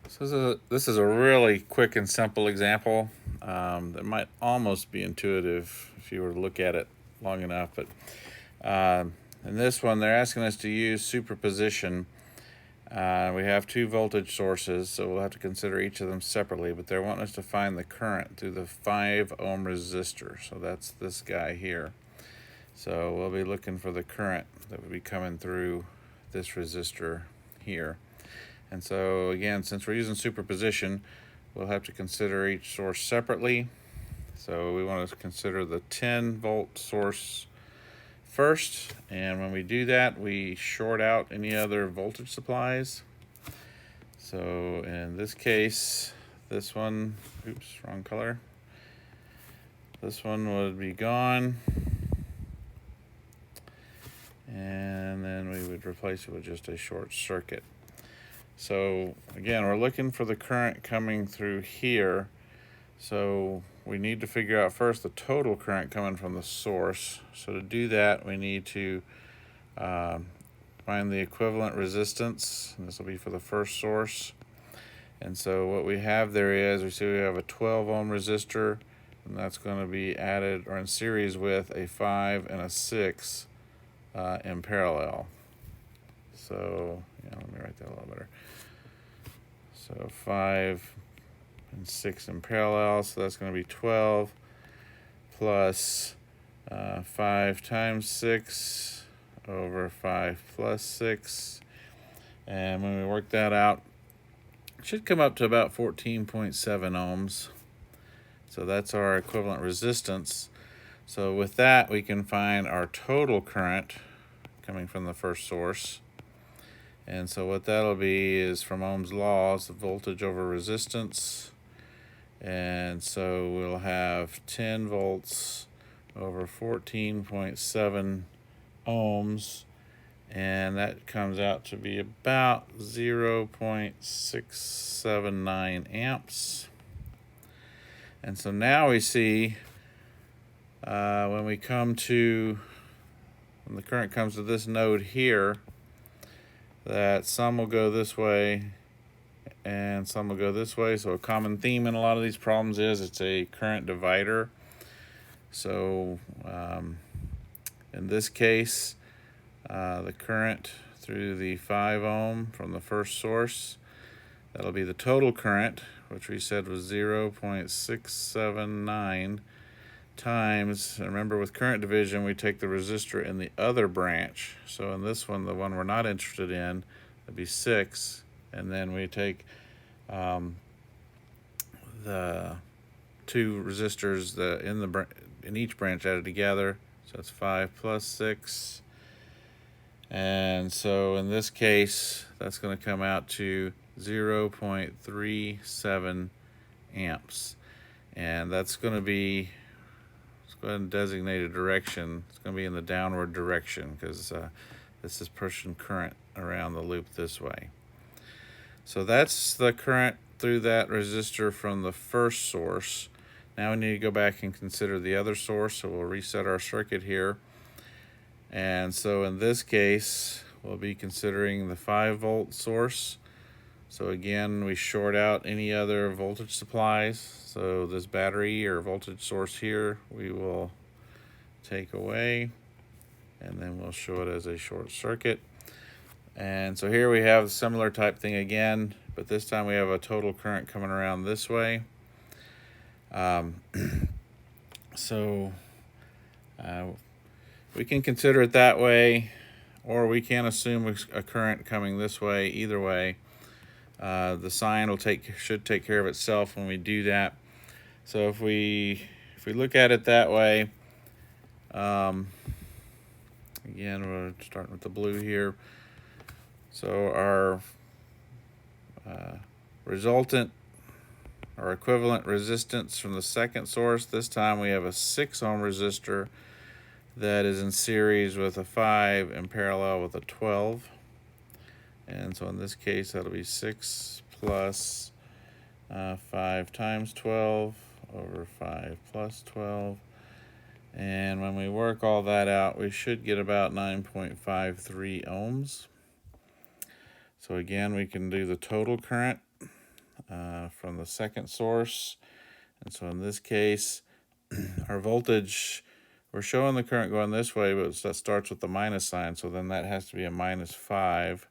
So this is a really quick and simple example that might almost be intuitive if you were to look at it long enough. But in this one, they're asking us to use superposition. We have two voltage sources, so we'll have to consider each of them separately. But they're wanting us to find the current through the 5 ohm resistor. So that's this guy here. So we'll be looking for the current that would be coming through this resistor here. And so again, since we're using superposition, we'll have to consider each source separately. So we want to consider the 10 volt source first, and when we do that, we short out any other voltage supplies. So in this case, this one, oops, wrong color. This one would be gone, and then we would replace it with just a short circuit. So again, we're looking for the current coming through here. So we need to figure out first the total current coming from the source. So to do that, we need to find the equivalent resistance. And this will be for the first source. And so what we have there is, we see we have a 12 ohm resistor, and that's going to be added or in series with a 5 and a 6 in parallel. So let me write that a little better. So 5 and 6 in parallel, so that's going to be 12 plus 5 times 6 over 5 plus 6. And when we work that out, it should come up to about 14.7 ohms. So that's our equivalent resistance. So with that, we can find our total current coming from the first source. And so what that'll be is from Ohm's law, it's the voltage over resistance. And so we'll have 10 volts over 14.7 ohms. And that comes out to be about 0.679 amps. And so now we see when the current comes to this node here, that some will go this way and some will go this way. So a common theme in a lot of these problems is it's a current divider. So in this case, the current through the 5 ohm from the first source, that'll be the total current, which we said was 0.679 times, remember with current division, we take the resistor in the other branch. So in this one, the one we're not interested in, that'd be 6. And then we take the two resistors in each branch added together. So it's 5 plus 6. And so in this case, that's going to come out to 0.37 amps. And that's going to be, let's go ahead and designate a direction. It's going to be in the downward direction because this is pushing current around the loop this way. So that's the current through that resistor from the first source. Now we need to go back and consider the other source, so we'll reset our circuit here. And so in this case, we'll be considering the 5 volt source. So again, we short out any other voltage supplies. So this battery or voltage source here, we will take away, and then we'll show it as a short circuit. And so here we have a similar type thing again, but this time we have a total current coming around this way. We can consider it that way, or we can assume a current coming this way. Either way, the sign should take care of itself when we do that. So if we look at it that way, again, we're starting with the blue here. So our resultant or equivalent resistance from the second source, this time we have a 6 ohm resistor that is in series with a 5 in parallel with a 12. And so in this case, that'll be 6 plus 5 times 12 over 5 plus 12. And when we work all that out, we should get about 9.53 ohms. So again, we can do the total current. from the second source. And so in this case, our voltage, we're showing the current going this way, but that starts with the minus sign, so then that has to be a minus 5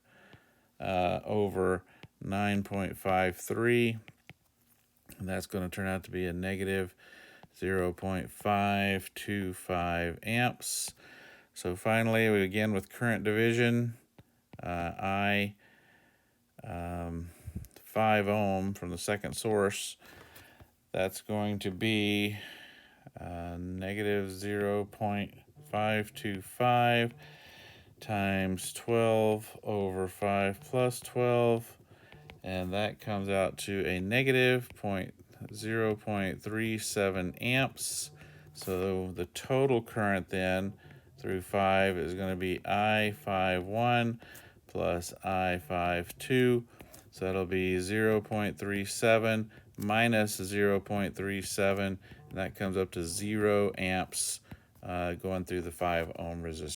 over 9.53, and that's going to turn out to be a negative 0.525 amps. So finally, again with current division, I 5 ohm from the second source, that's going to be negative 0.525 times 12 over 5 plus 12, and that comes out to a negative 0.37 amps. So the total current then through 5 is going to be I51 plus I52. So that'll be 0.37 minus 0.37, and that comes up to 0 amps going through the 5 ohm resistor.